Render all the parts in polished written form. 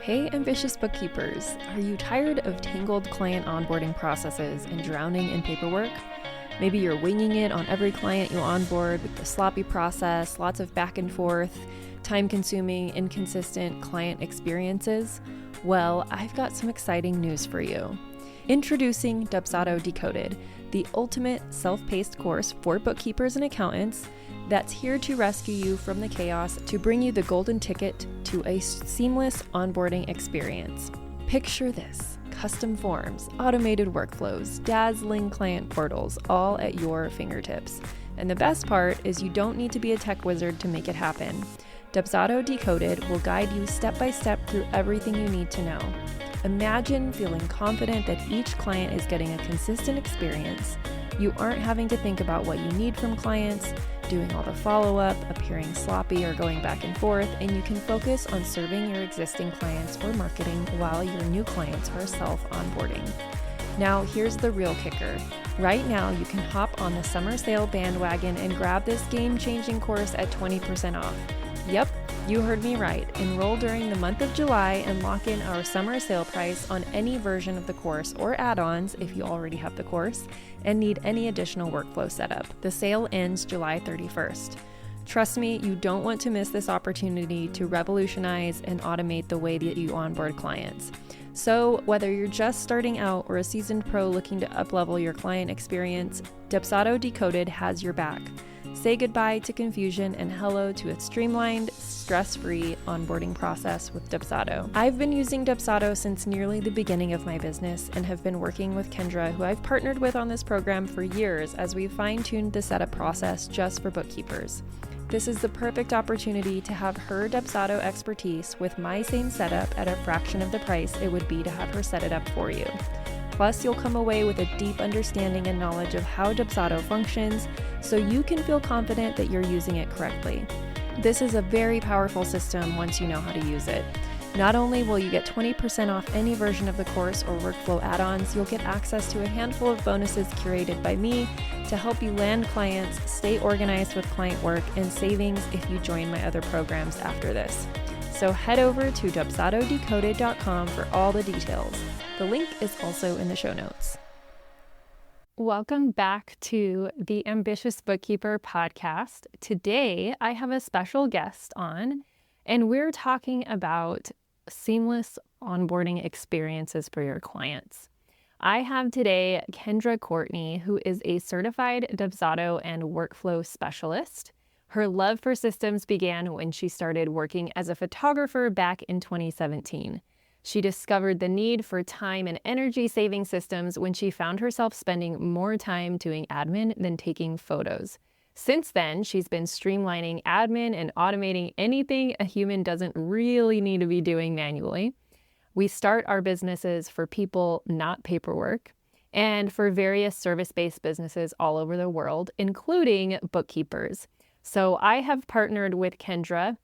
Hey, ambitious bookkeepers, are you tired of tangled client onboarding processes and drowning in paperwork? Maybe you're winging it on every client you onboard with the sloppy process, lots of back and forth, time-consuming, inconsistent client experiences. Well, I've got some exciting news for you. Introducing Dubsado Decoded, the ultimate self-paced course for bookkeepers and accountants that's here to rescue you from the chaos to bring you the golden ticket to a seamless onboarding experience. Picture this: custom forms, automated workflows, dazzling client portals, all at your fingertips. And the best part is you don't need to be a tech wizard to make it happen. Dubsado Decoded will guide you step by step through everything you need to know. Imagine feeling confident that each client is getting a consistent experience. You aren't having to think about what you need from clients, doing all the follow-up, appearing sloppy, or going back and forth, and you can focus on serving your existing clients or marketing while your new clients are self-onboarding. Now, here's the real kicker. Right now, you can hop on the summer sale bandwagon and grab this game-changing course at 20% off. Yep, you heard me right. Enroll during the month of July and lock in our summer sale price on any version of the course or add-ons if you already have the course and need any additional workflow setup. The sale ends July 31st. Trust me, you don't want to miss this opportunity to revolutionize and automate the way that you onboard clients. So whether you're just starting out or a seasoned pro looking to up-level your client experience, Dubsado Decoded has your back. Say goodbye to confusion and hello to a streamlined, stress-free onboarding process with Dubsado. I've been using Dubsado since nearly the beginning of my business and have been working with Kendra, who I've partnered with on this program for years as we've fine-tuned the setup process just for bookkeepers. This is the perfect opportunity to have her Dubsado expertise with my same setup at a fraction of the price it would be to have her set it up for you. Plus, you'll come away with a deep understanding and knowledge of how Dubsado functions, so you can feel confident that you're using it correctly. This is a very powerful system once you know how to use it. Not only will you get 20% off any version of the course or workflow add-ons, you'll get access to a handful of bonuses curated by me to help you land clients, stay organized with client work, and savings if you join my other programs after this. So head over to dubsadodecoded.com for all the details. The link is also in the show notes. Welcome back to the Ambitious Bookkeeper podcast. Today, I have a special guest on, and we're talking about seamless onboarding experiences for your clients. I have today Kendra Courtney, who is a certified Dubsado and workflow specialist. Her love for systems began when she started working as a photographer back in 2017. She discovered the need for time and energy-saving systems when she found herself spending more time doing admin than taking photos. Since then, she's been streamlining admin and automating anything a human doesn't really need to be doing manually. We start our businesses for people, not paperwork, and for various service-based businesses all over the world, including bookkeepers. So I have partnered with Kendra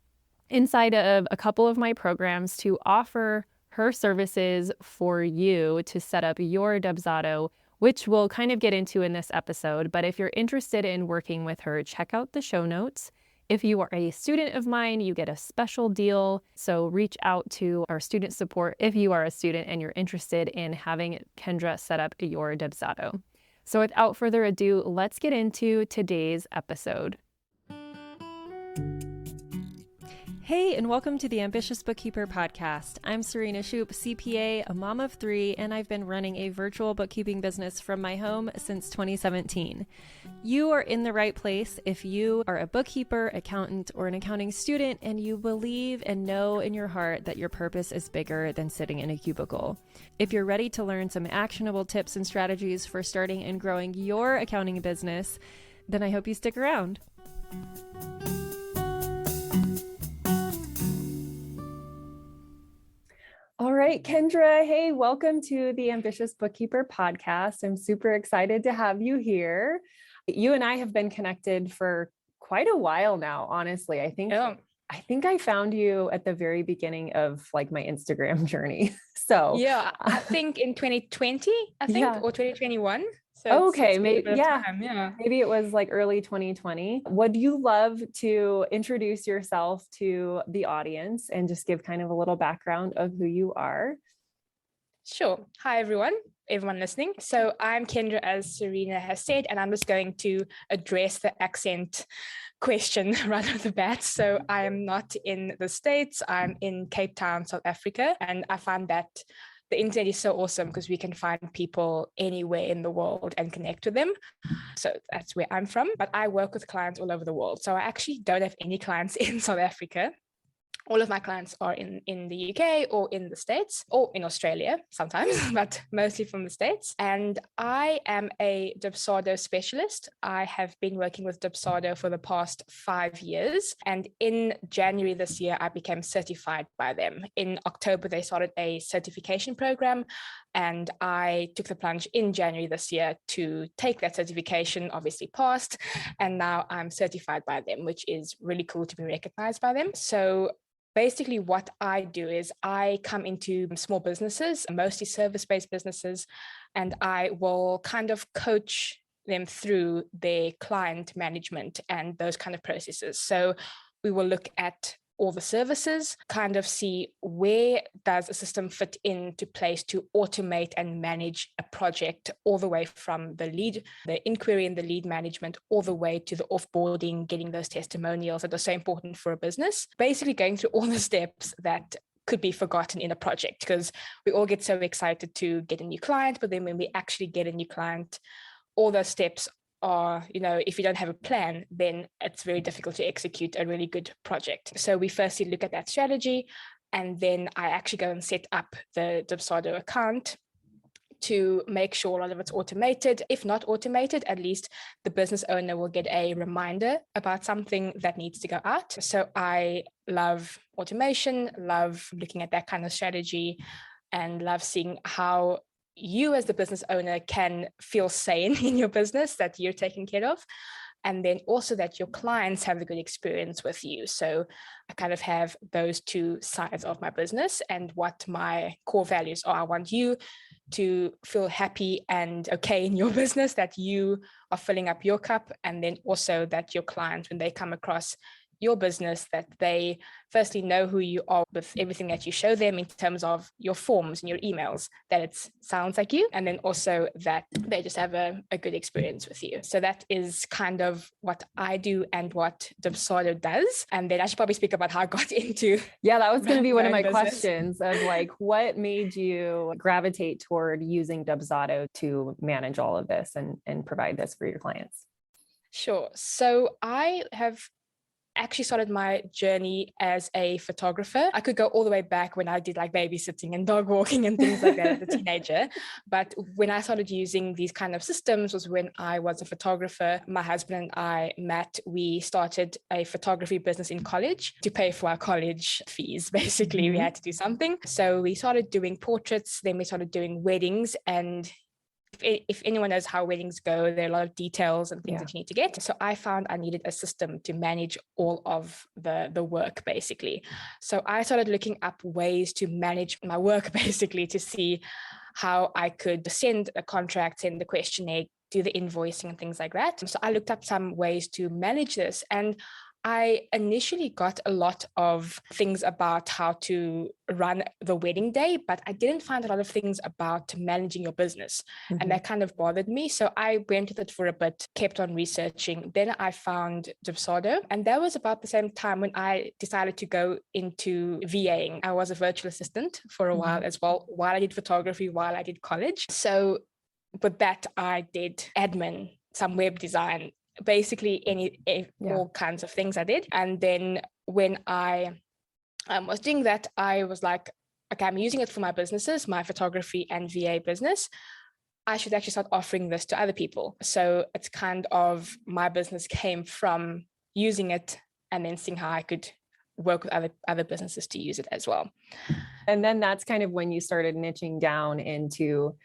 inside of a couple of my programs to offer her services for you to set up your Dubsado, which we'll kind of get into in this episode. But if you're interested in working with her, check out the show notes. If you are a student of mine, you get a special deal. So reach out to our student support if you are a student and you're interested in having Kendra set up your Dubsado. So without further ado, let's get into today's episode. Hey, and welcome to the Ambitious Bookkeeper podcast. I'm Serena Shoup, CPA, a mom of 3, and I've been running a virtual bookkeeping business from my home since 2017. You are in the right place if you are a bookkeeper, accountant, or an accounting student, and you believe and know in your heart that your purpose is bigger than sitting in a cubicle. If you're ready to learn some actionable tips and strategies for starting and growing your accounting business, then I hope you stick around. All right, Kendra, hey, welcome to the Ambitious Bookkeeper podcast. I'm super excited to have you here. You and I have been connected for quite a while now, honestly. I think I found you at the very beginning of like my Instagram journey. So yeah, I think in 2020, or 2021. So Okay, it's been a maybe, bit of yeah. time. Yeah. Maybe it was like early 2020. Would you love to introduce yourself to the audience and just give kind of a little background of who you are? Sure. Hi, everyone listening. So I'm Kendra, as Serena has said, and I'm just going to address the accent question right off the bat. So I am not in the States. I'm in Cape Town, South Africa. And I find that the internet is so awesome because we can find people anywhere in the world and connect with them. So that's where I'm from. But I work with clients all over the world. So I actually don't have any clients in South Africa. All of my clients are in the UK or in the States or in Australia sometimes, but mostly from the States. And I am a Dubsado specialist. I have been working with Dubsado for the past 5 years. And in January this year, I became certified by them. In October, they started a certification program. And I took the plunge in January this year to take that certification, obviously passed. And now I'm certified by them, which is really cool to be recognized by them. So basically, what I do is I come into small businesses, mostly service-based businesses, and I will kind of coach them through their client management and those kind of processes. So we will look at all the services, kind of see where does a system fit into place to automate and manage a project, all the way from the inquiry and the lead management, all the way to the offboarding, getting those testimonials that are so important for a business. Basically going through all the steps that could be forgotten in a project, because we all get so excited to get a new client, but then when we actually get a new client, all those steps are, if you don't have a plan, then it's very difficult to execute a really good project. So we firstly look at that strategy, and then I actually go and set up the Dubsado account to make sure a lot of it's automated. If not automated, at least the business owner will get a reminder about something that needs to go out. So I love automation, love looking at that kind of strategy, and love seeing how you as the business owner can feel sane in your business, that you're taken care of, and then also that your clients have a good experience with you. So I kind of have those two sides of my business and what my core values are. I want you to feel happy and okay in your business, that you are filling up your cup, and then also that your clients, when they come across your business, that they firstly know who you are with everything that you show them in terms of your forms and your emails, that it sounds like you, and then also that they just have a good experience with you. So that is kind of what I do and what Dubsado does. And then I should probably speak about how I got into that was going to be one of my business. questions of like, what made you gravitate toward using Dubsado to manage all of this and provide this for your clients? Sure. So I have actually started my journey as a photographer. I could go all the way back when I did like babysitting and dog walking and things like that as a teenager. But when I started using these kind of systems was when I was a photographer. My husband and I met. We started a photography business in college to pay for our college fees. Basically, we had to do something. So we started doing portraits, then we started doing weddings. And if anyone knows how weddings go, there are a lot of details and things that you need to get. So I found I needed a system to manage all of the work, basically. So I started looking up ways to manage my work, basically, to see how I could send a contract, send the questionnaire, do the invoicing and things like that. So I looked up some ways to manage this, and I initially got a lot of things about how to run the wedding day, but I didn't find a lot of things about managing your business. And that kind of bothered me. So I went with it for a bit, kept on researching. Then I found Dubsado. And that was about the same time when I decided to go into VAing. I was a virtual assistant for a while as well, while I did photography, while I did college. So with that, I did admin, some web design, basically all kinds of things I did. And then when I was doing that, I was like, okay, I'm using it for my businesses, my photography and VA business. I should actually start offering this to other people. So it's kind of, my business came from using it and then seeing how I could work with other businesses to use it as well. And then that's kind of when you started niching down into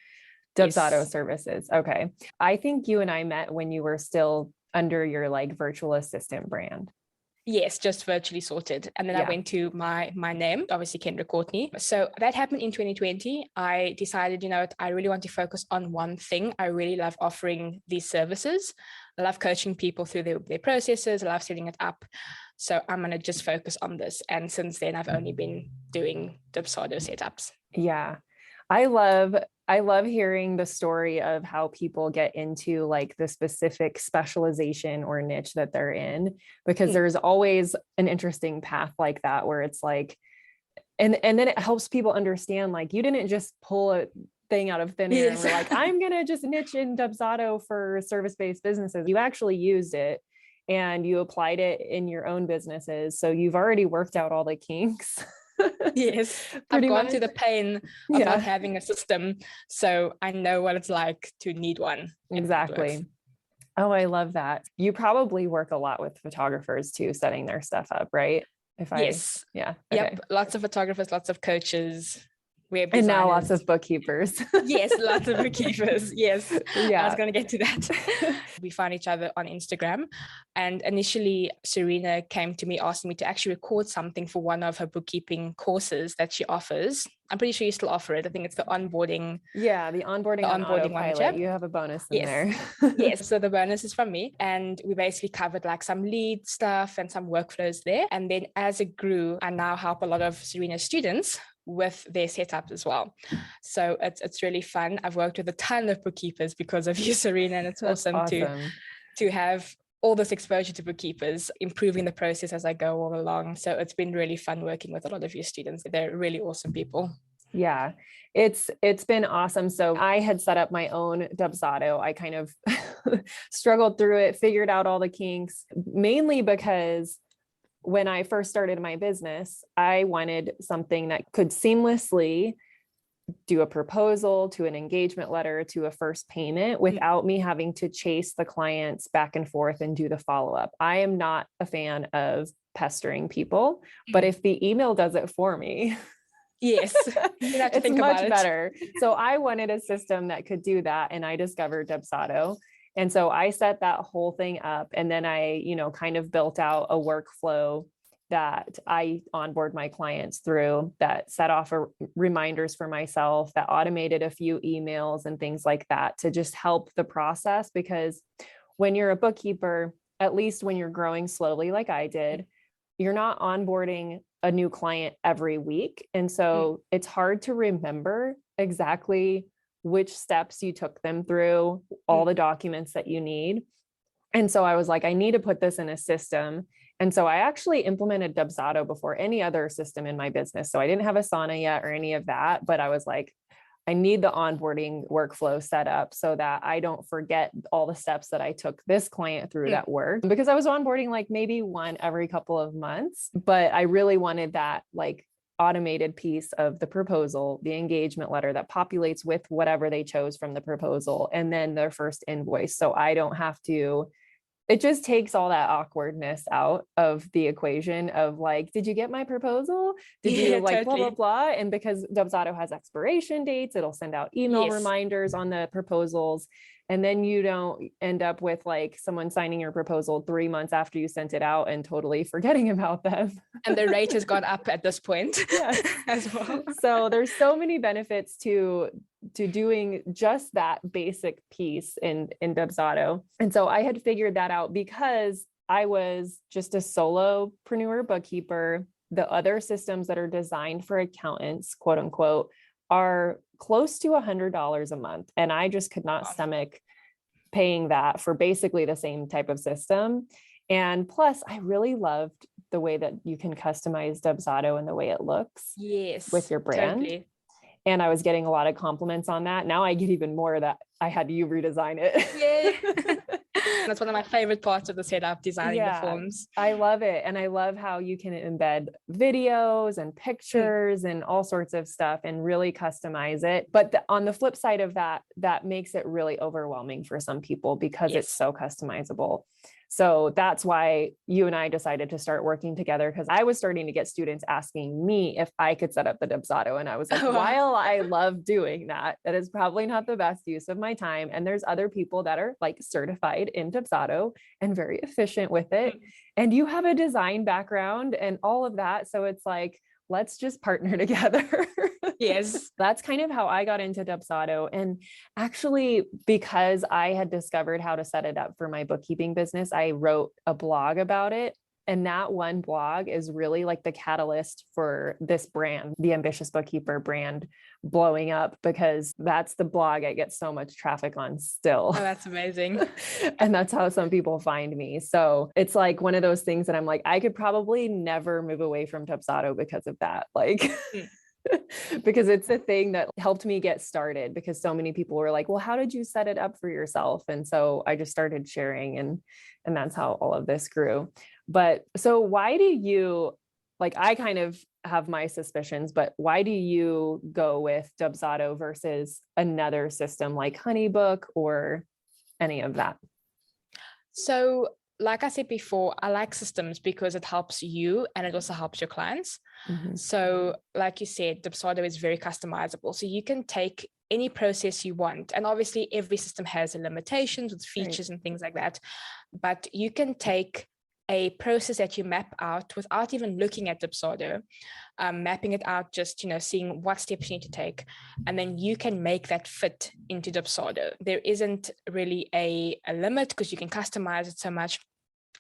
Dubsado services. Okay. I think you and I met when you were still under your like virtual assistant brand. Yes, just virtually sorted. And then I Yeah. went to my name, obviously Kendra Courtney. So that happened in 2020. I decided, I really want to focus on one thing. I really love offering these services. I love coaching people through their processes. I love setting it up. So I'm going to just focus on this. And since then, I've only been doing Dubsado setups. Yeah. I love hearing the story of how people get into like the specific specialization or niche that they're in, because there's always an interesting path like that where it's like, and then it helps people understand, like, you didn't just pull a thing out of thin air and we're like, I'm going to just niche in Dubsado for service-based businesses. You actually used it and you applied it in your own businesses. So you've already worked out all the kinks. Yes, I've gone through the pain of not having a system. So I know what it's like to need one. Exactly. Oh, I love that. You probably work a lot with photographers too, setting their stuff up, right? Yes. Yeah. Yep. Okay. Lots of photographers, lots of coaches, web designers. And now lots of bookkeepers. Yes, lots of bookkeepers. Yes. Yeah. I was going to get to that. We found each other on Instagram. And initially, Serena came to me asking me to actually record something for one of her bookkeeping courses that she offers. I'm pretty sure you still offer it. I think it's the onboarding. Yeah, the onboarding on autopilot. You have a bonus in there. Yes. So the bonus is from me. And we basically covered like some lead stuff and some workflows there. And then as it grew, I now help a lot of Serena's students with their setups as well. So it's really fun. I've worked with a ton of bookkeepers because of you, Serena, and it's awesome to have all this exposure to bookkeepers, improving the process as I go all along. So it's been really fun working with a lot of your students. They're really awesome people. Yeah, it's been awesome. So I had set up my own Dubsado. I kind of struggled through it, figured out all the kinks, mainly because when I first started my business, I wanted something that could seamlessly do a proposal to an engagement letter to a first payment without me having to chase the clients back and forth and do the follow-up. I am not a fan of pestering people, but if the email does it for me, yes, you have to think much about it. better. So I wanted a system that could do that. And I discovered Dubsado. And so I set that whole thing up. And then I, kind of built out a workflow that I onboard my clients through, that set off reminders for myself, that automated a few emails and things like that to just help the process. Because when you're a bookkeeper, at least when you're growing slowly, like I did, you're not onboarding a new client every week. And so it's hard to remember exactly which steps you took them through, all the documents that you need. And so I was like, I need to put this in a system. And so I actually implemented Dubsado before any other system in my business. So I didn't have Asana yet or any of that, but I was like, I need the onboarding workflow set up so that I don't forget all the steps that I took this client through that work, because I was onboarding like maybe one every couple of months, but I really wanted that like automated piece of the proposal, the engagement letter that populates with whatever they chose from the proposal, and then their first invoice. So I don't have to, it just takes all that awkwardness out of the equation of like, did you get my proposal? Did you like blah, blah, blah. And because Dubsado has expiration dates, it'll send out email reminders on the proposals. And then you don't end up with like someone signing your proposal 3 months after you sent it out and totally forgetting about them. And the rate has gone up at this point as well. So there's so many benefits to doing just that basic piece in Dubsado. And so I had figured that out because I was just a solopreneur bookkeeper. The other systems that are designed for accountants, quote unquote, are close to $100 a month. And I just could not stomach paying that for basically the same type of system. And plus, I really loved the way that you can customize Dubsado and the way it looks with your brand. Totally. And I was getting a lot of compliments on that. Now I get even more that I had you redesign it. Yeah. That's one of my favorite parts of the setup, designing the forms. I love it. And I love how you can embed videos and pictures and all sorts of stuff and really customize it. But on the flip side of that, that makes it really overwhelming for some people because it's so customizable. So that's why you and I decided to start working together, because I was starting to get students asking me if I could set up the Dubsado. And I was like, while I love doing that, that is probably not the best use of my time. And there's other people that are like certified in Dubsado and very efficient with it. And you have a design background and all of that. So it's like, let's just partner together. Yes. That's kind of how I got into Dubsado. And actually, because I had discovered how to set it up for my bookkeeping business, I wrote a blog about it. And that one blog is really like the catalyst for this brand, the Ambitious Bookkeeper brand, blowing up, because that's the blog I get so much traffic on still. Oh, that's amazing. And that's how some people find me. So it's like one of those things that I'm like, I could probably never move away from Dubsado because of that. Like, because it's the thing that helped me get started, because so many people were like, well, how did you set it up for yourself? And so I just started sharing, and that's how all of this grew. But so why do you, like, I kind of have my suspicions, but why do you go with Dubsado versus another system like HoneyBook or any of that? So, like I said before, I like systems because it helps you and it also helps your clients. So, like you said, Dubsado is very customizable. So you can take any process you want. And obviously every system has limitations with features and things like that. But you can take a process that you map out without even looking at Dubsado, mapping it out, just, seeing what steps you need to take. And then you can make that fit into Dubsado. There isn't really a limit because you can customize it so much.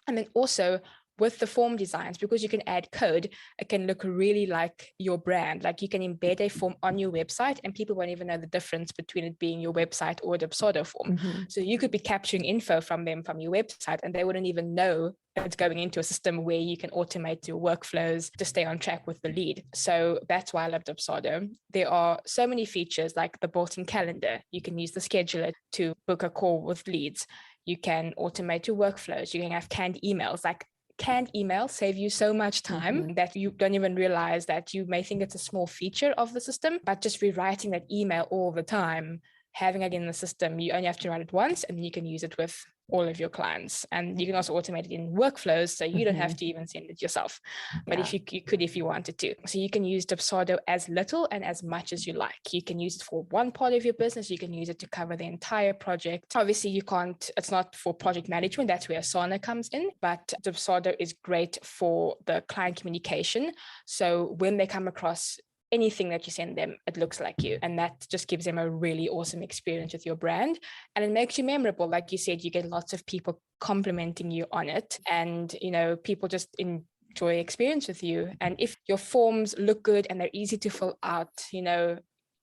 And then also with the form designs, because you can add code, it can look really like your brand. Like you can embed a form on your website and people won't even know the difference between it being your website or a Dubsado form. So you could be capturing info from them from your website and they wouldn't even know it's going into a system where you can automate your workflows to stay on track with the lead. So that's why I love Dubsado. There are so many features like the built-in calendar. You can use the scheduler to book a call with leads. You can automate your workflows. You can have canned emails. Like canned emails save you so much time that you don't even realize that you may think it's a small feature of the system, but just rewriting that email all the time, having it in the system, you only have to write it once and you can use it with all of your clients. And you can also automate it in workflows, so you don't have to even send it yourself. But if you could, if you wanted to. So you can use Dubsado as little and as much as you like. You can use it for one part of your business. You can use it to cover the entire project. Obviously, you can't, it's not for project management. That's where Asana comes in. But Dubsado is great for the client communication. So when they come across anything that you send them, it looks like you. And that just gives them a really awesome experience with your brand. And it makes you memorable. Like you said, you get lots of people complimenting you on it. And, people just enjoy experience with you. And if your forms look good and they're easy to fill out,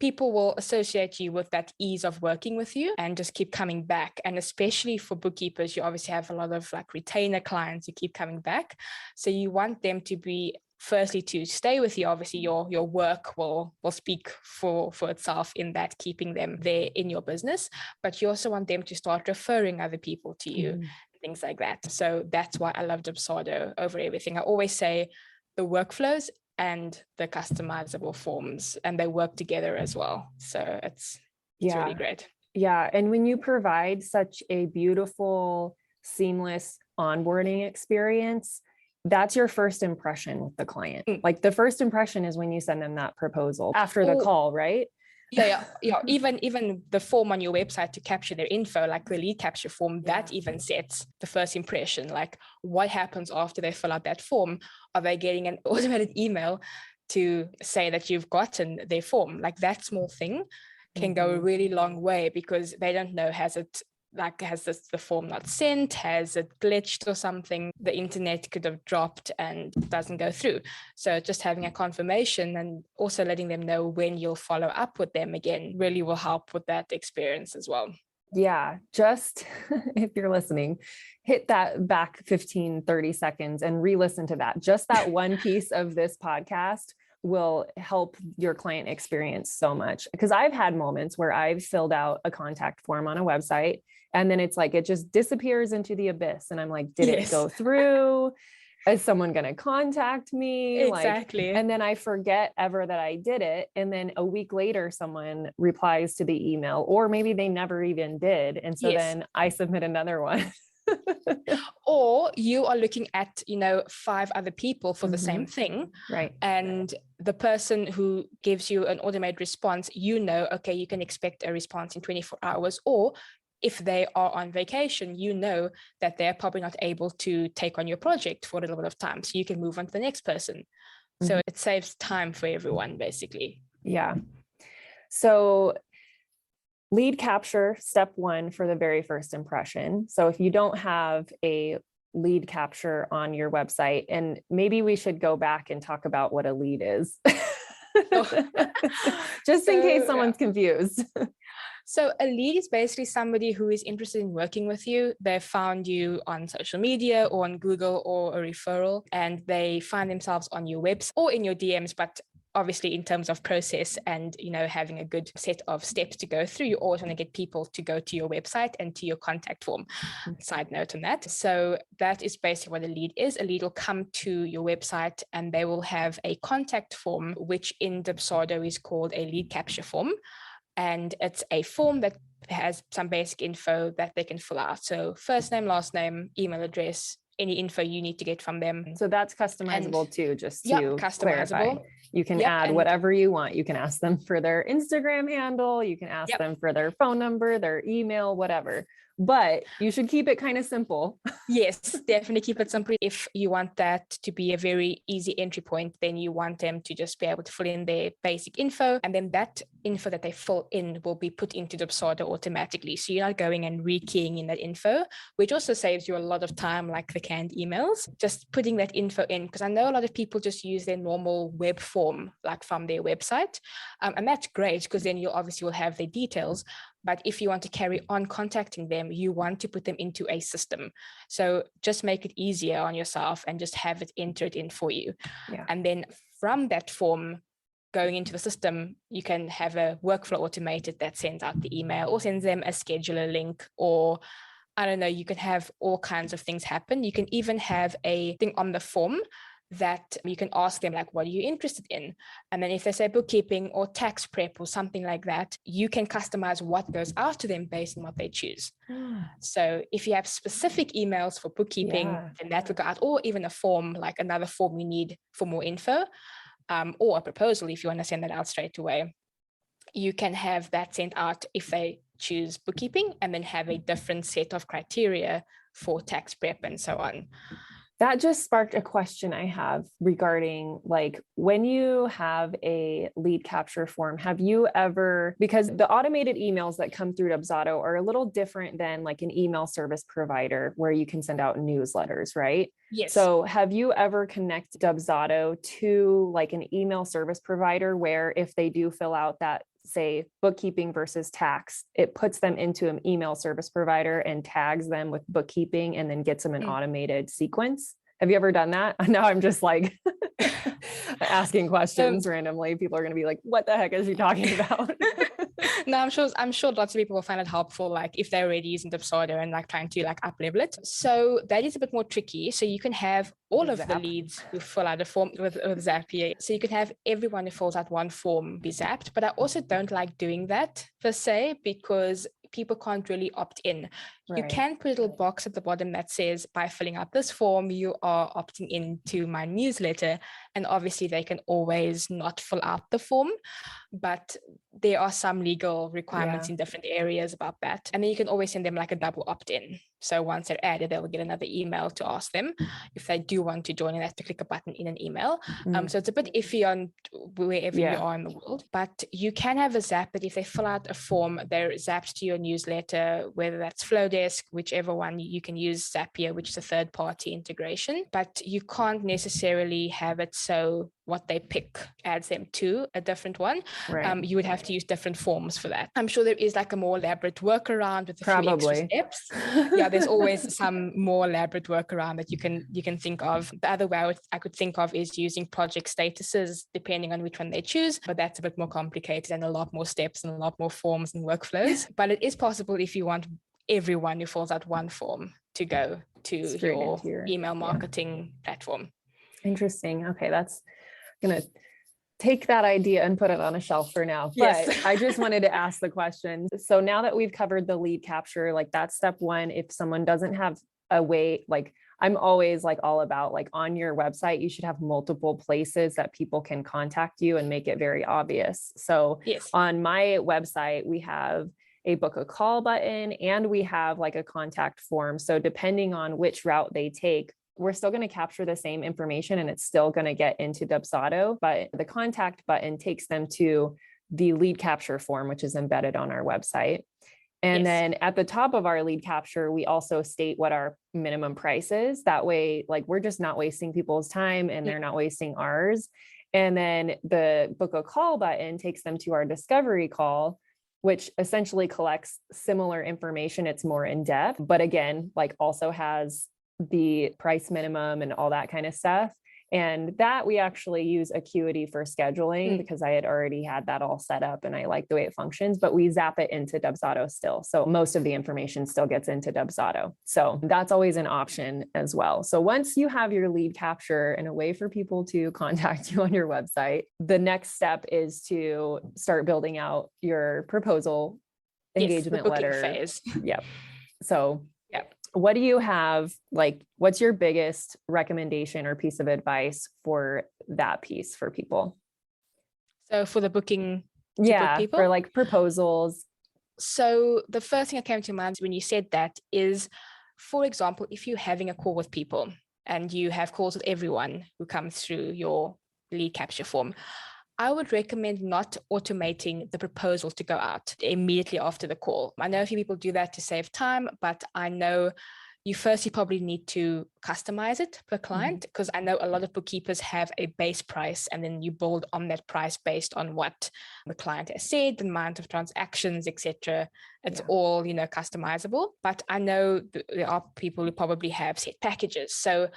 people will associate you with that ease of working with you and just keep coming back. And especially for bookkeepers, you obviously have a lot of like retainer clients who keep coming back. So you want them to be, firstly, to stay with you. Obviously your work will speak for itself in that, keeping them there in your business, but you also want them to start referring other people to you, things like that. So that's why I love Dubsado over everything. I always say the workflows and the customizable forms, and they work together as well. So it's really great. Yeah. And when you provide such a beautiful, seamless onboarding experience, that's your first impression with the client. Like the first impression is when you send them that proposal after the call, right? Yeah. Even the form on your website to capture their info, like the lead capture form, that even sets the first impression. Like what happens after they fill out that form? Are they getting an automated email to say that you've gotten their form? Like that small thing can go a really long way, because they don't know, has the form not sent? Has it glitched or something? The internet could have dropped and doesn't go through. So just having a confirmation and also letting them know when you'll follow up with them again really will help with that experience as well. Yeah. Just if you're listening, hit that back 15, 30 seconds and re-listen to that. Just that one piece of this podcast will help your client experience so much. Because I've had moments where I've filled out a contact form on a website and then it's like, it just disappears into the abyss. And I'm like, did it go through? Is someone going to contact me? Exactly. And then I forget ever that I did it. And then a week later, someone replies to the email, or maybe they never even did. And so then I submit another one. Or you are looking at, 5 other people for the same thing. Right. And the person who gives you an automated response, okay, you can expect a response in 24 hours. Or if they are on vacation, that they're probably not able to take on your project for a little bit of time. So you can move on to the next person. So it saves time for everyone, basically. Yeah. So lead capture, step 1 for the very first impression. So if you don't have a lead capture on your website, and maybe we should go back and talk about what a lead is. Just in case someone's confused. So a lead is basically somebody who is interested in working with you. They found you on social media or on Google or a referral, and they find themselves on your website or in your DMs. But obviously, in terms of process and, having a good set of steps to go through, you always want to get people to go to your website and to your contact form. Side note on that. So that is basically what a lead is. A lead will come to your website and they will have a contact form, which in Dubsado is called a lead capture form. And it's a form that has some basic info that they can fill out. So first name, last name, email address, any info you need to get from them. So that's customizable too, just to clarify. You can add whatever you want. You can ask them for their Instagram handle. You can ask them for their phone number, their email, whatever. But you should keep it kind of simple. Yes, definitely keep it simple. If you want that to be a very easy entry point, then you want them to just be able to fill in their basic info. And then that info that they fill in will be put into Dubsado automatically. So you're not going and rekeying in that info, which also saves you a lot of time, like the canned emails, just putting that info in. Because I know a lot of people just use their normal web form, like from their website. And that's great because then you obviously will have their details. But if you want to carry on contacting them, you want to put them into a system. So just make it easier on yourself and just have it entered in for you. Yeah. And then from that form, going into the system, you can have a workflow automated that sends out the email or sends them a scheduler link, or I don't know, you can have all kinds of things happen. You can even have a thing on the form that you can ask them, like, what are you interested in? And then if they say bookkeeping or tax prep or something like that, you can customize what goes out to them based on what they choose. So if you have specific emails for bookkeeping, then that will go out, or even a form, like another form you need for more info, or a proposal if you want to send that out straight away. You can have that sent out if they choose bookkeeping, and then have a different set of criteria for tax prep and so on. That just sparked a question I have regarding, like, when you have a lead capture form, have you ever, because the automated emails that come through Dubsado are a little different than like an email service provider where you can send out newsletters, right? Yes. So have you ever connected Dubsado to like an email service provider where if they do fill out that, say, bookkeeping versus tax, it puts them into an email service provider and tags them with bookkeeping and then gets them an automated sequence? Have you ever done that? Now I'm just like asking questions randomly. People are going to be like, what the heck is she talking about? No, I'm sure lots of people will find it helpful, like if they're already using Dubsado and like trying to like up level it. So that is a bit more tricky. So you can have all of the leads who fill out a form with Zapier. So you can have everyone who fills out one form be zapped. But I also don't like doing that per se, because people can't really opt in. Right. You can put a little box at the bottom that says, by filling out this form, you are opting into my newsletter. And obviously they can always not fill out the form, but there are some legal requirements in different areas about that. And then you can always send them like a double opt-in. So once they're added, they'll get another email to ask them if they do want to join, and they have to click a button in an email. So it's a bit iffy on wherever you are in the world, but you can have a zap that if they fill out a form, they're zapped to your newsletter, whether that's Flowdesk, whichever one. You can use Zapier, which is a third-party integration, but you can't necessarily have it so what they pick adds them to a different one. Right. You would have to use different forms for that. I'm sure there is like a more elaborate workaround with a few extra steps. Yeah, there's always some more elaborate workaround that you can think of. The other way I could think of is using project statuses, depending on which one they choose, but that's a bit more complicated and a lot more steps and a lot more forms and workflows. But it is possible if you want everyone who fills out one form to go to your email marketing platform. Interesting. Okay, that's going to take that idea and put it on a shelf for now. But I just wanted to ask the question. So now that we've covered the lead capture, like that's step one. If someone doesn't have a way, like I'm always like all about like on your website, you should have multiple places that people can contact you and make it very obvious. So Yes. on my website, we have a book a call button and we have like a contact form. So depending on which route they take, we're still going to capture the same information and it's still going to get into Dubsado, but the contact button takes them to the lead capture form, which is embedded on our website. And then at the top of our lead capture, we also state what our minimum price is. That way, like we're just not wasting people's time and they're not wasting ours. And then the book a call button takes them to our discovery call, which essentially collects similar information. It's more in depth, but again, like also has the price minimum and all that kind of stuff. And that we actually use Acuity for scheduling because I had already had that all set up and I like the way it functions, but we zap it into Dubsado still. So most of the information still gets into Dubsado. So that's always an option as well. So once you have your lead capture and a way for people to contact you on your website, the next step is to start building out your proposal engagement letter phase. Yep. So what do you have, like, what's your biggest recommendation or piece of advice for that piece for people? So for the booking, book people? For like proposals. So the first thing that came to mind when you said that is, for example, if you're having a call with people and you have calls with everyone who comes through your lead capture form, I would recommend not automating the proposal to go out immediately after the call. I know a few people do that to save time, but I know you probably need to customize it per client, because I know a lot of bookkeepers have a base price and then you build on that price based on what the client has said, the amount of transactions, etc. It's all, customizable. But I know there are people who probably have set packages. So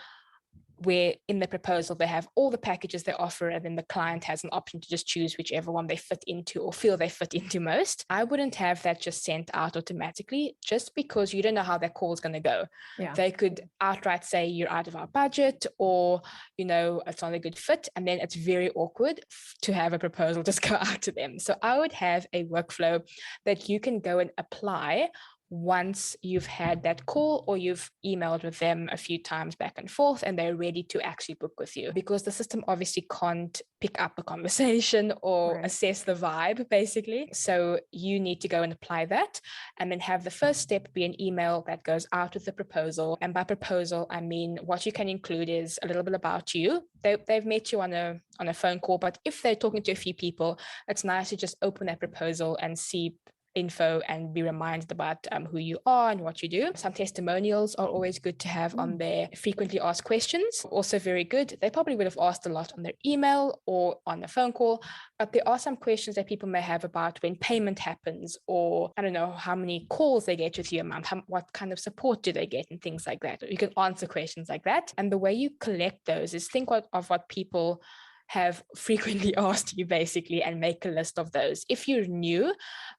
where in the proposal they have all the packages they offer and then the client has an option to just choose whichever one they fit into or feel they fit into most. I wouldn't have that just sent out automatically, just because you don't know how that call is going to go. They could outright say you're out of our budget, or it's not a good fit, and then it's very awkward to have a proposal just go out to them. So I would have a workflow that you can go and apply once you've had that call or you've emailed with them a few times back and forth and they're ready to actually book with you, because the system obviously can't pick up a conversation or assess the vibe, basically. So you need to go and apply that, and then have the first step be an email that goes out with the proposal. And by proposal, I mean what you can include is a little bit about you. They've met you on a phone call, but if they're talking to a few people, it's nice to just open that proposal and see info and be reminded about who you are and what you do. Some testimonials are always good to have on there. Frequently asked questions, also very good. They probably would have asked a lot on their email or on the phone call, but there are some questions that people may have about when payment happens, or I don't know how many calls they get with you a month, what kind of support do they get, and things like that. You can answer questions like that. And the way you collect those is think of what people have frequently asked you, basically, and make a list of those. If you're new,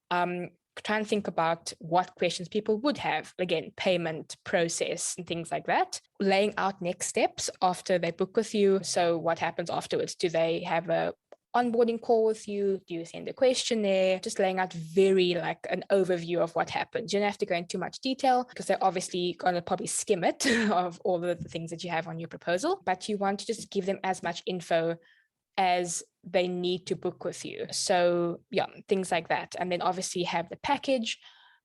try and think about what questions people would have. Again, payment process and things like that. Laying out next steps after they book with you. So what happens afterwards? Do they have a onboarding call with you? Do you send a questionnaire? Just laying out very like an overview of what happens. You don't have to go into too much detail, because they're obviously going to probably skim it of all of the things that you have on your proposal, but you want to just give them as much info as they need to book with you. So things like that. And then obviously have the package.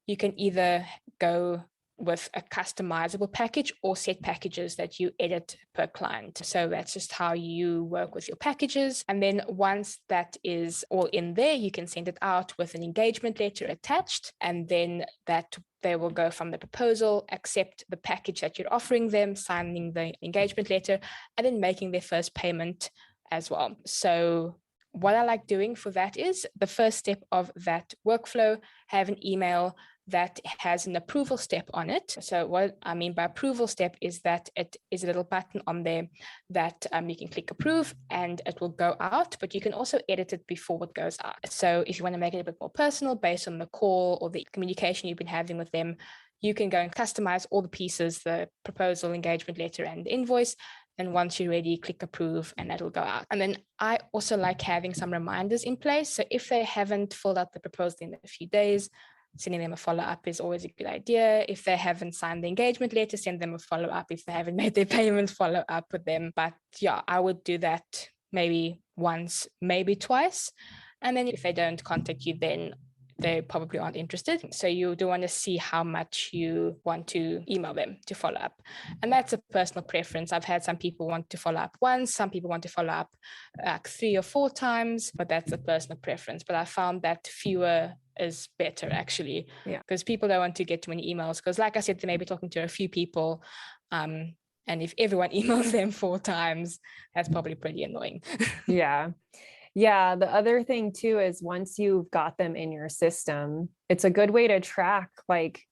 You can either go with a customizable package or set packages that you edit per client. So that's just how you work with your packages. And then once that is all in there, you can send it out with an engagement letter attached, and then that they will go from the proposal, accept the package that you're offering them, signing the engagement letter, and then making their first payment as well. So what I like doing for that is the first step of that workflow, have an email that has an approval step on it. So what I mean by approval step is that it is a little button on there that you can click approve and it will go out, but you can also edit it before it goes out. So if you want to make it a bit more personal based on the call or the communication you've been having with them, you can go and customize all the pieces, the proposal, engagement letter, and the invoice. And once you're ready, click approve and that'll go out. And then I also like having some reminders in place. So if they haven't filled out the proposal in a few days, sending them a follow-up is always a good idea. If they haven't signed the engagement letter, send them a follow-up. If they haven't made their payment, follow up with them. But yeah, I would do that maybe once, maybe twice. And then if they don't contact you, then they probably aren't interested. So you do want to see how much you want to email them to follow up. And that's a personal preference. I've had some people want to follow up once, some people want to follow up like 3 or 4 times, but that's a personal preference. But I found that fewer is better actually, because people don't want to get too many emails. Because like I said, they may be talking to a few people. And if everyone emails them 4 times, that's probably pretty annoying. Yeah. The other thing too is once you've got them in your system, it's a good way to track like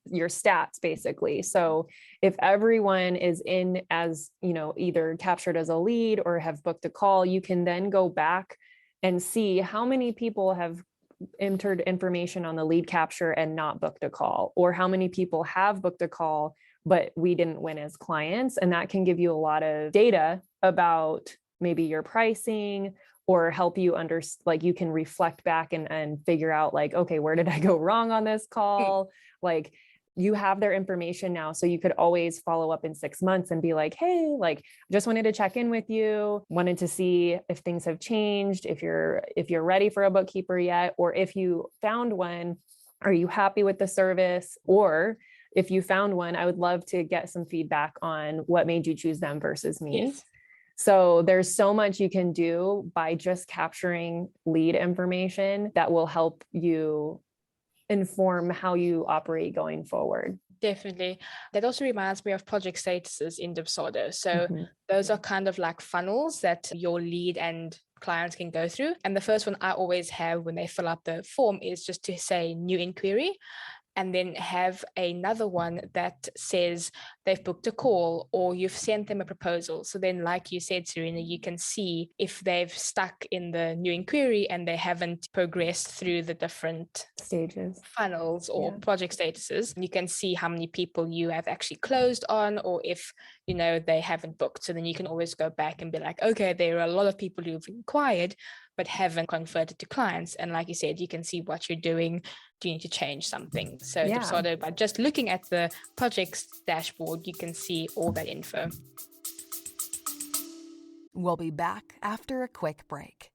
your stats basically. So if everyone is in as, either captured as a lead or have booked a call, you can then go back and see how many people have entered information on the lead capture and not booked a call, or how many people have booked a call, but we didn't win as clients. And that can give you a lot of data about maybe your pricing, or help you you can reflect back and figure out like, okay, where did I go wrong on this call? Like you have their information now. So you could always follow up in 6 months and be like, hey, like just wanted to check in with you, wanted to see if things have changed, if you're ready for a bookkeeper yet, or if you found one, are you happy with the service? Or if you found one, I would love to get some feedback on what made you choose them versus me. Yes. So there's so much you can do by just capturing lead information that will help you inform how you operate going forward. Definitely. That also reminds me of project statuses in Dubsado. So those are kind of like funnels that your lead and clients can go through. And the first one I always have when they fill out the form is just to say new inquiry, and then have another one that says they've booked a call or you've sent them a proposal. So then, like you said, Serena, you can see if they've stuck in the new inquiry and they haven't progressed through the different stages, funnels or project statuses. You can see how many people you have actually closed on, or if, they haven't booked. So then you can always go back and be like, okay, there are a lot of people who've inquired, but haven't converted to clients. And like you said, you can see what you're doing. Do you need to change something? So Dubsado, by just looking at the projects dashboard, you can see all that info. We'll be back after a quick break.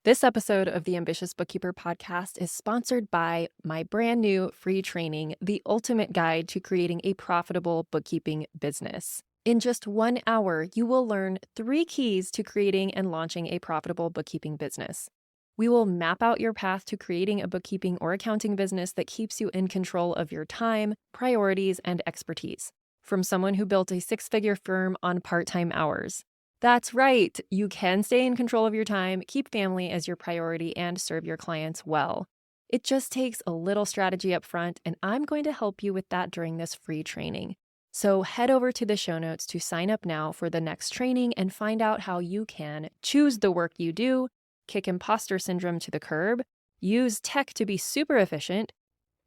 This episode of the Ambitious Bookkeeper podcast is sponsored by my brand new free training, The Ultimate Guide to Creating a Profitable Bookkeeping Business. In just 1 hour, you will learn 3 keys to creating and launching a profitable bookkeeping business. We will map out your path to creating a bookkeeping or accounting business that keeps you in control of your time, priorities, and expertise. From someone who built a 6-figure firm on part-time hours. That's right, you can stay in control of your time, keep family as your priority, and serve your clients well. It just takes a little strategy up front, and I'm going to help you with that during this free training. So head over to the show notes to sign up now for the next training and find out how you can choose the work you do, kick imposter syndrome to the curb, use tech to be super efficient,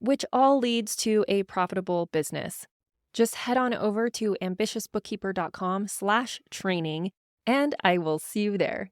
which all leads to a profitable business. Just head on over to ambitiousbookkeeper.com/training, and I will see you there.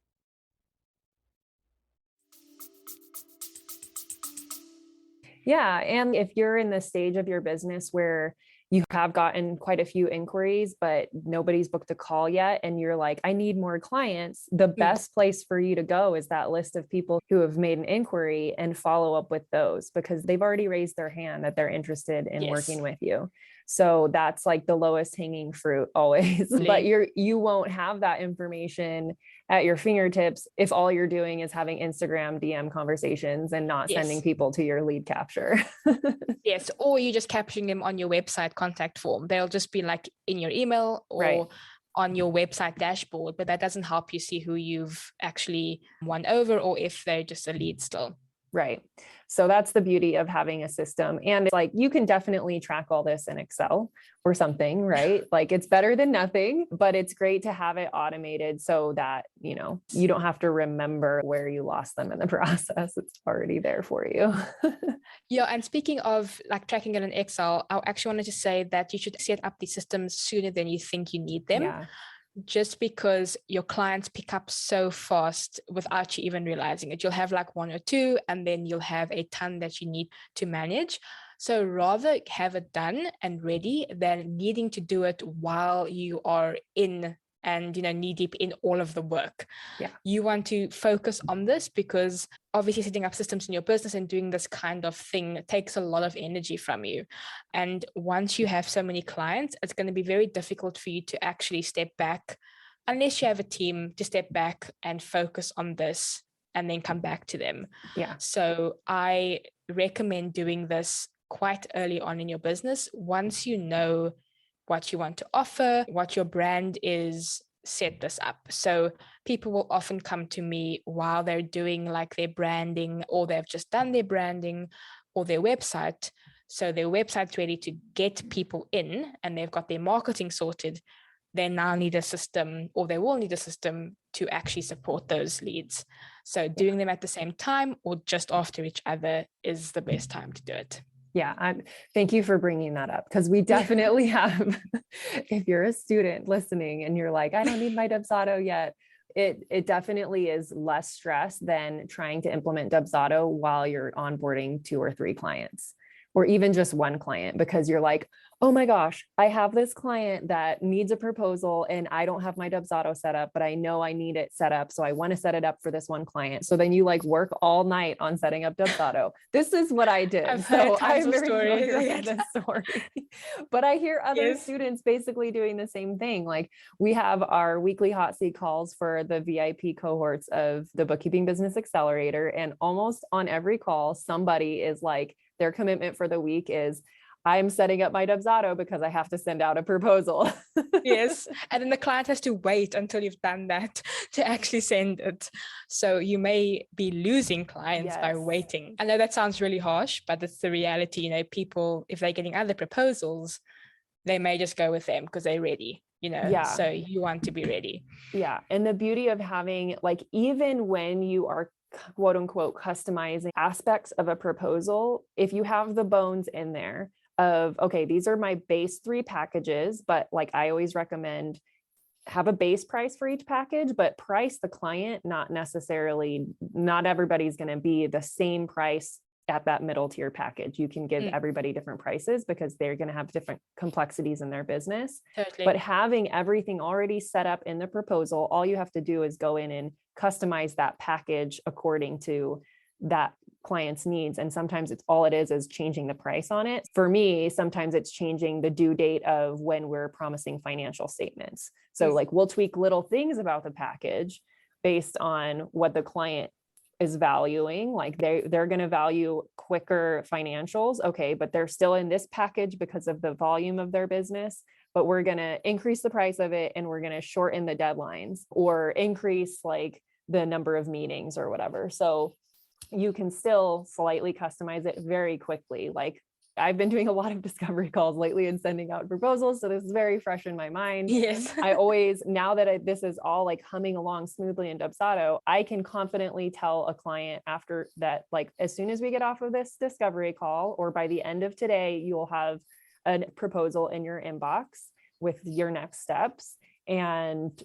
Yeah, and if you're in the stage of your business where you have gotten quite a few inquiries, but nobody's booked a call yet, and you're like, I need more clients, the best place for you to go is that list of people who have made an inquiry and follow up with those, because they've already raised their hand that they're interested in working with you. So that's like the lowest hanging fruit always, but you won't have that information at your fingertips if all you're doing is having Instagram DM conversations and not sending people to your lead capture. Yes. Or you're just capturing them on your website contact form. They'll just be like in your email or on your website dashboard, but that doesn't help you see who you've actually won over or if they're just a lead still. Right. So that's the beauty of having a system. And it's like, you can definitely track all this in Excel or something, right? Like it's better than nothing, but it's great to have it automated so that, you don't have to remember where you lost them in the process. It's already there for you. Yeah. And speaking of like tracking it in Excel, I actually wanted to say that you should set up the systems sooner than you think you need them. just because your clients pick up so fast without you even realizing it. You'll have like one or two, and then you'll have a ton that you need to manage. So rather have it done and ready than needing to do it while you are in and knee deep in all of the work. Yeah. You want to focus on this because obviously setting up systems in your business and doing this kind of thing takes a lot of energy from you. And once you have so many clients, it's going to be very difficult for you to actually step back, unless you have a team, to step back and focus on this and then come back to them. Yeah. So I recommend doing this quite early on in your business. Once you know what you want to offer, what your brand is, set this up. So people will often come to me while they're doing like their branding, or they've just done their branding or their website. So their website's ready to get people in and they've got their marketing sorted. They now need a system, or they will need a system to actually support those leads. So doing them at the same time or just after each other is the best time to do it. Yeah, thank you for bringing that up, because we definitely have, if you're a student listening and you're like, I don't need my Dubsado yet, it definitely is less stress than trying to implement Dubsado while you're onboarding 2 or 3 clients, or even just one client, because you're like, oh my gosh, I have this client that needs a proposal and I don't have my Dubsado set up, but I know I need it set up. So I want to set it up for this one client. So then you like work all night on setting up Dubsado. This is what I did. I've heard tons I'm of very stories familiar like with this story. But I hear other Yes. students basically doing the same thing. Like, we have our weekly hot seat calls for the VIP cohorts of the Bookkeeping Business Accelerator. And almost on every call, somebody is like, their commitment for the week is, I'm setting up my Dubsado because I have to send out a proposal. Yes. And then the client has to wait until you've done that to actually send it. So you may be losing clients by Yes. waiting. I know that sounds really harsh, but it's the reality. People, if they're getting other proposals, they may just go with them because they're ready, Yeah. So you want to be ready. Yeah. And the beauty of having, like, even when you are quote unquote customizing aspects of a proposal, if you have the bones in there of, okay, these are my base 3 packages, but like I always recommend, have a base price for each package, but price the client, not everybody's going to be the same price at that middle tier package. You can give everybody different prices because they're going to have different complexities in their business. Totally. But having everything already set up in the proposal, all you have to do is go in and customize that package according to that client's needs. And sometimes it's all it is changing the price on it. For me, sometimes it's changing the due date of when we're promising financial statements. So like, we'll tweak little things about the package based on what the client is valuing. Like they're going to value quicker financials. Okay, but they're still in this package because of the volume of their business, but we're going to increase the price of it and we're going to shorten the deadlines or increase like the number of meetings or whatever. So you can still slightly customize it very quickly. Like, I've been doing a lot of discovery calls lately and sending out proposals. So this is very fresh in my mind. Yes. I always, now that this is all like humming along smoothly in Dubsado, I can confidently tell a client after that, like, as soon as we get off of this discovery call, or by the end of today, you'll have a proposal in your inbox with your next steps. And,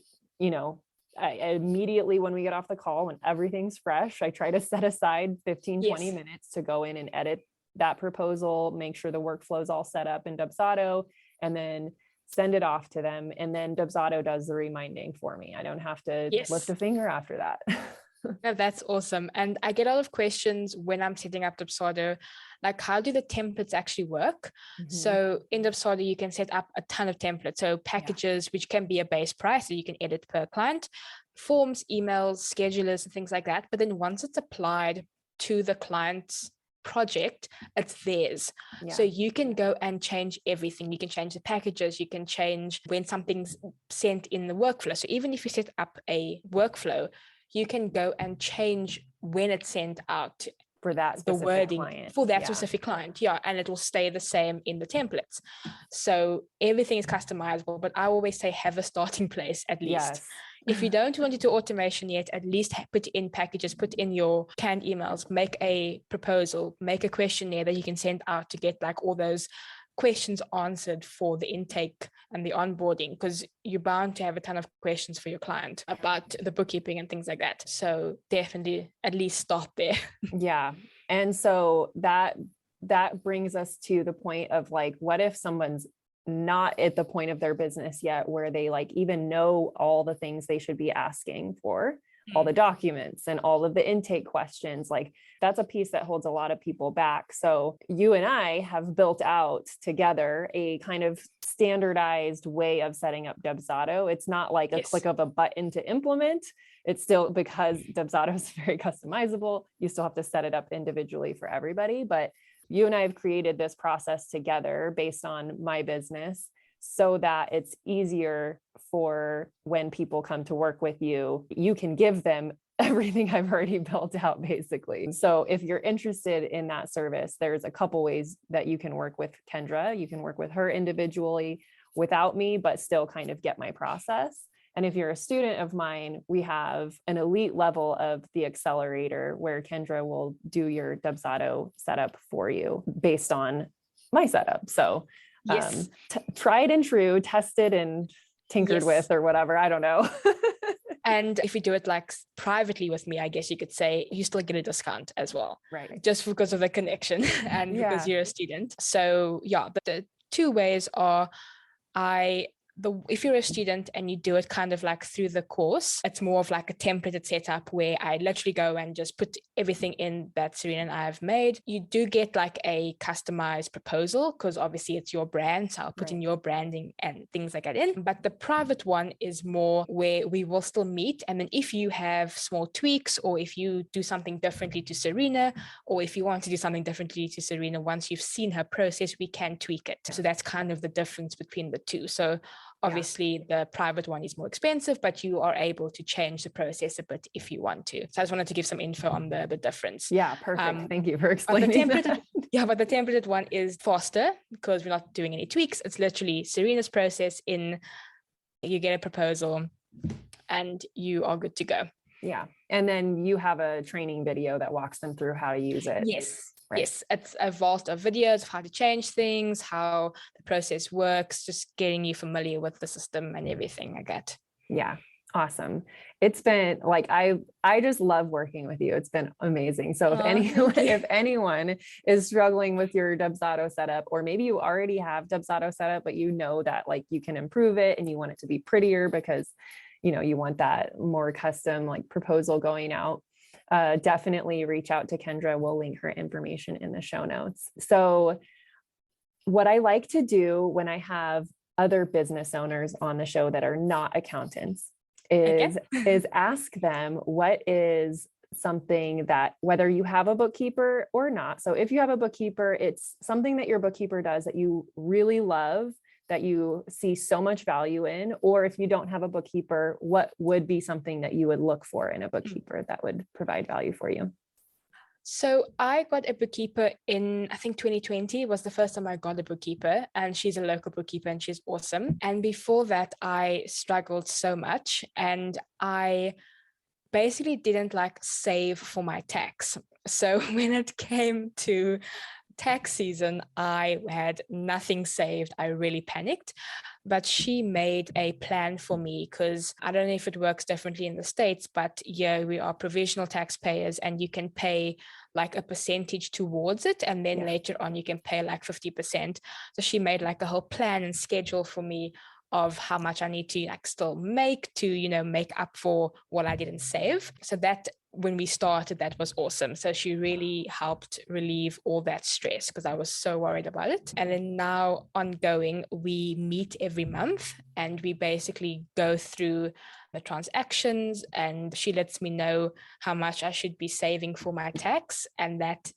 I immediately, when we get off the call, when everything's fresh, I try to set aside 15, 20 minutes to go in and edit that proposal, make sure the workflow is all set up in Dubsado, and then send it off to them. And then Dubsado does the reminding for me. I don't have to lift a finger after that. No, that's awesome. And I get a lot of questions when I'm setting up Dubsado, like, how do the templates actually work? So in Dubsado, you can set up a ton of templates. So packages, which can be a base price that you can edit per client, forms, emails, schedulers, and things like that. But then once it's applied to the client's project, it's theirs. So you can go and change everything. You can change the packages, you can change when something's sent in the workflow. So even if you set up a workflow, you can go and change when it's sent out for that the specific wording client. For that specific client. And it will stay the same in the templates. So everything is customizable, but I always say have a starting place at least. If you don't want to do automation yet, at least put in packages, put in your canned emails, make a proposal, make a questionnaire that you can send out to get like all those questions answered for the intake and the onboarding, because you're bound to have a ton of questions for your client about the bookkeeping and things like that. So definitely at least start there. Yeah. And so that brings us to the point of like, what if someone's not at the point of their business yet where they like even know all the things they should be asking for, all the documents and all of the intake questions? Like, that's a piece that holds a lot of people back. So you and I have built out together a kind of standardized way of setting up Dubsado. It's not like a click of a button to implement. It's still, because Dubsado is very customizable, you still have to set it up individually for everybody. But you and I have created this process together based on my business so that it's easier for when people come to work with you, you can give them everything I've already built out, basically. So if you're interested in that service, there's a couple ways that you can work with Kendra. You can work with her individually without me, but still kind of get my process. And if you're a student of mine, we have an elite level of the accelerator where Kendra will do your Dubsado setup for you based on my setup. So tried and true, tested and tinkered with, or whatever. I don't know. And if you do it like privately with me, I guess you could say you still get a discount as well. Right. Just because of the connection and because you're a student. So the two ways are if you're a student and you do it kind of like through the course, it's more of like a templated setup where I literally go and just put everything in that Serena and I have made. You do get like a customized proposal because obviously it's your brand. So I'll put in your branding and things like that in. But the private one is more where we will still meet. And then if you have small tweaks, or if you do something differently to Serena, or if you want to do something differently to Serena, once you've seen her process, we can tweak it. So that's kind of the difference between the two. So obviously, the private one is more expensive, but you are able to change the process a bit if you want to. So I just wanted to give some info on the difference. Yeah, perfect. Thank you for explaining that. But the templated one is faster because we're not doing any tweaks. It's literally Serena's process you get a proposal and you are good to go. Yeah. And then you have a training video that walks them through how to use it. Yes. Right. Yes, it's a vast of videos of how to change things, how the process works, just getting you familiar with the system and everything like that. Yeah, awesome. It's been like, I just love working with you. It's been amazing. So if anyone is struggling with your Dubsado setup, or maybe you already have Dubsado setup, but you know that like you can improve it and you want it to be prettier because, you want that more custom like proposal going out. Definitely reach out to Kendra. We'll link her information in the show notes. So what I like to do when I have other business owners on the show that are not accountants is ask them what is something that, whether you have a bookkeeper or not. So if you have a bookkeeper, it's something that your bookkeeper does that you really love, that you see so much value in. Or if you don't have a bookkeeper, what would be something that you would look for in a bookkeeper that would provide value for you? So I got a bookkeeper in, I think 2020 was the first time I got a bookkeeper, and she's a local bookkeeper and she's awesome. And before that, I struggled so much and I basically didn't like save for my tax. So when it came to tax season, I had nothing saved. I really panicked, but she made a plan for me because I don't know if it works differently in the States, but we are provisional taxpayers and you can pay like a percentage towards it. And then later on, you can pay like 50%. So she made like a whole plan and schedule for me of how much I need to like still make to, make up for what I didn't save. So that when we started, that was awesome. So she really helped relieve all that stress because I was so worried about it. And then now ongoing, we meet every month and we basically go through the transactions and she lets me know how much I should be saving for my tax. And that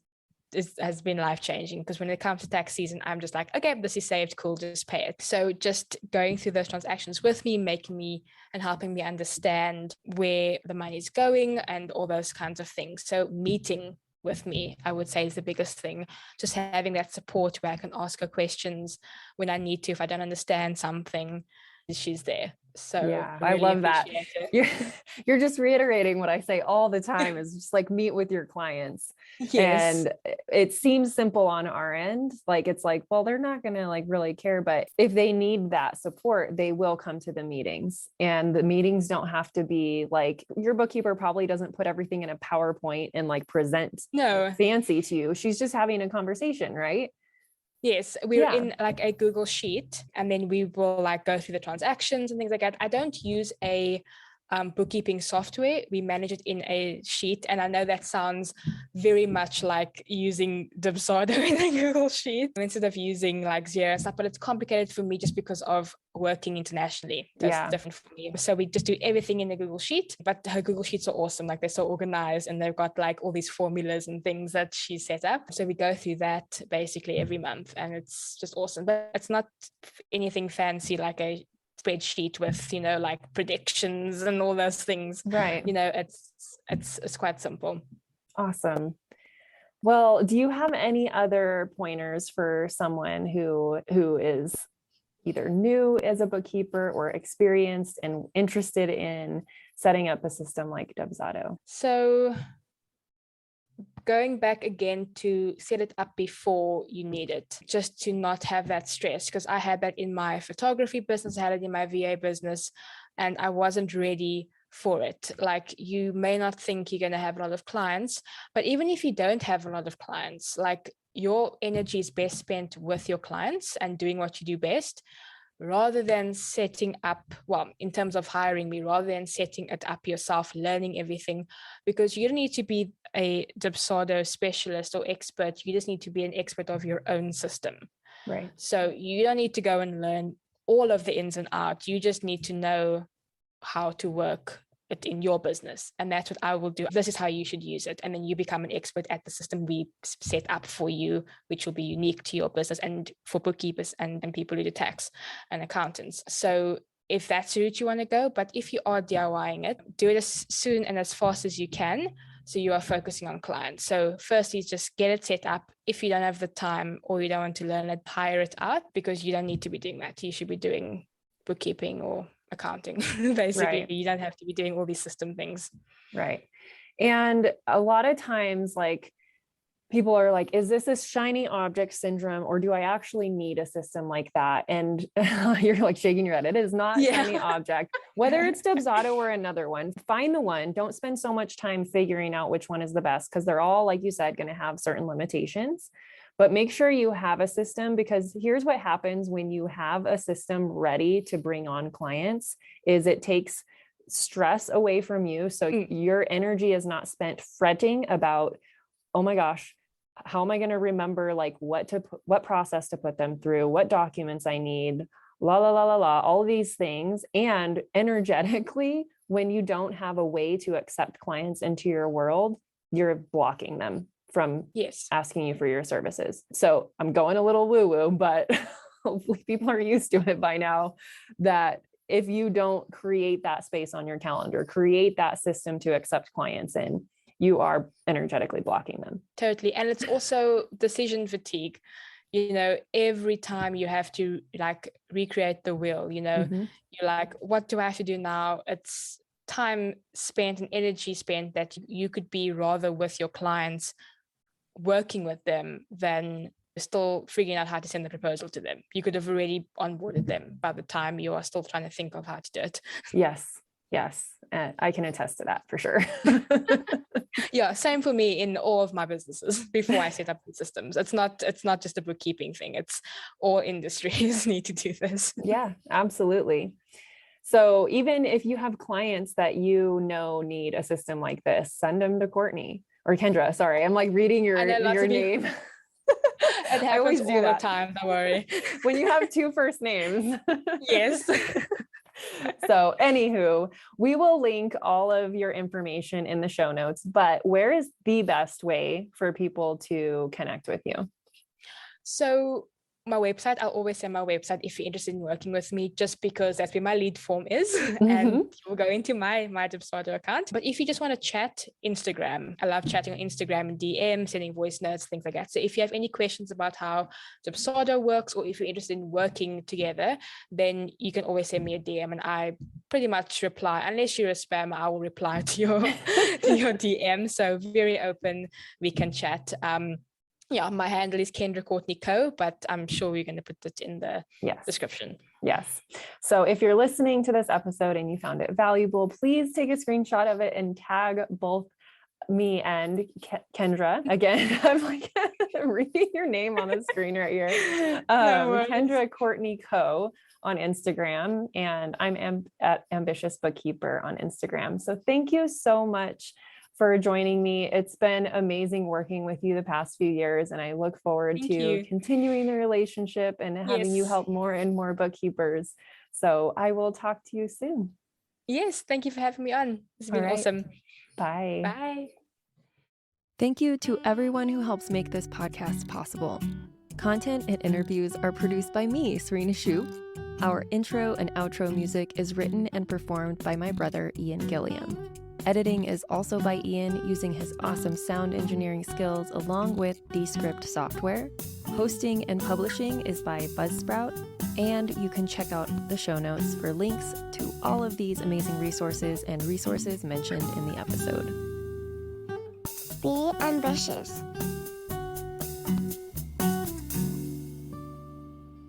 has been life-changing because when it comes to tax season, I'm just like, okay, this is saved, cool, just pay it. So just going through those transactions with me, making me and helping me understand where the money is going and all those kinds of things. So meeting with me, I would say, is the biggest thing. Just having that support where I can ask her questions when I need to. If I don't understand something, she's there. So yeah, I I really love that. appreciate it. You're just reiterating what I say all the time is just like meet with your clients. Yes. And it seems simple on our end. Like, it's like, well, they're not going to like really care, but if they need that support, they will come to the meetings, and the meetings don't have to be like, your bookkeeper probably doesn't put everything in a PowerPoint and like present No. fancy to you. She's just having a conversation, right? Yes, we're in like a Google Sheet, and then we will like go through the transactions and things like that. I don't use a bookkeeping software. We manage it in a sheet, and I know that sounds very much like using Dubsado in a Google Sheet instead of using like Xero stuff, but it's complicated for me just because of working internationally. That's different for me. So we just do everything in the Google Sheet, but her Google Sheets are awesome. Like, they're so organized, and they've got like all these formulas and things that she set up. So we go through that basically every month, and it's just awesome. But it's not anything fancy like a spreadsheet with, you know, like predictions and all those things. Right. You know, it's quite simple. Awesome. Well, do you have any other pointers for someone who is either new as a bookkeeper or experienced and interested in setting up a system like Dubsado? So going back again to set it up before you need it, just to not have that stress, because I had that in my photography business, I had it in my VA business, and I wasn't ready for it. Like, you may not think you're going to have a lot of clients, but even if you don't have a lot of clients, like, your energy is best spent with your clients and doing what you do best, rather than setting up, well, in terms of hiring me, rather than setting it up yourself, learning everything, because you don't need to be a Dubsado specialist or expert. You just need to be an expert of your own system. Right. So you don't need to go and learn all of the ins and outs. You just need to know how to work it in your business. And that's what I will do. This is how you should use it. And then you become an expert at the system we set up for you, which will be unique to your business and for bookkeepers and people who do tax and accountants. So if that's the route you want to go, but if you are DIYing it, do it as soon and as fast as you can. So you are focusing on clients. So firstly, just get it set up. If you don't have the time or you don't want to learn it, hire it out, because you don't need to be doing that. You should be doing bookkeeping or accounting. Basically, Right. You don't have to be doing all these system things. Right. And a lot of times, like, people are like, is this a shiny object syndrome, or do I actually need a system like that? And you're like shaking your head. It is not shiny object, whether it's Dubsado or another one. Find the one. Don't spend so much time figuring out which one is the best, because they're all, like you said, going to have certain limitations. But make sure you have a system, because here's what happens when you have a system ready to bring on clients is it takes stress away from you. So your energy is not spent fretting about, oh my gosh, how am I going to remember like what process to put them through, what documents I need, all these things. And energetically, when you don't have a way to accept clients into your world, you're blocking them from asking you for your services. So I'm going a little woo-woo, but hopefully people are used to it by now, that if you don't create that space on your calendar, create that system to accept clients in, you are energetically blocking them. Totally. And it's also decision fatigue. You know, every time you have to like recreate the wheel, you know, you're like, what do I have to do now? It's time spent and energy spent that you could be rather with your clients, working with them, than still figuring out how to send the proposal to them. You could have already onboarded them by the time you are still trying to think of how to do it. Yes. I can attest to that for sure. Yeah, same for me in all of my businesses before I set up the systems. It's not just a bookkeeping thing. It's all industries need to do this. Yeah, absolutely. So even if you have clients that you know need a system like this, send them to Courtney or Kendra. Sorry, I'm like reading your name. It happens all the time, don't worry. When you have two first names. Yes. So anywho, we will link all of your information in the show notes, but where is the best way for people to connect with you? So my website. I'll always say my website if you're interested in working with me, just because that's where my lead form is. And you'll go into my Dubsado account. But if you just want to chat, Instagram. I love chatting on Instagram and DM, sending voice notes, things like that. So if you have any questions about how Dubsado works, or if you're interested in working together, then you can always send me a DM, and I pretty much reply. Unless you're a spammer, I will reply to your to your DM. So very open, we can chat. Yeah, my handle is Kendra Courtney Co, but I'm sure we're going to put it in the description. Yes. So if you're listening to this episode and you found it valuable, please take a screenshot of it and tag both me and Kendra. Again, I'm like reading your name on the screen right here. Kendra Courtney Co on Instagram, and I'm at Ambitious Bookkeeper on Instagram. So thank you so much for joining me. It's been amazing working with you the past few years, and I look forward to continuing the relationship and having you help more and more bookkeepers. So I will talk to you soon. Yes, thank you for having me on. It's been awesome. Bye. Bye. Thank you to everyone who helps make this podcast possible. Content and interviews are produced by me, Serena Shu. Our intro and outro music is written and performed by my brother, Ian Gilliam. Editing is also by Ian, using his awesome sound engineering skills along with Descript software. Hosting and publishing is by Buzzsprout, and you can check out the show notes for links to all of these amazing resources and resources mentioned in the episode. Be ambitious.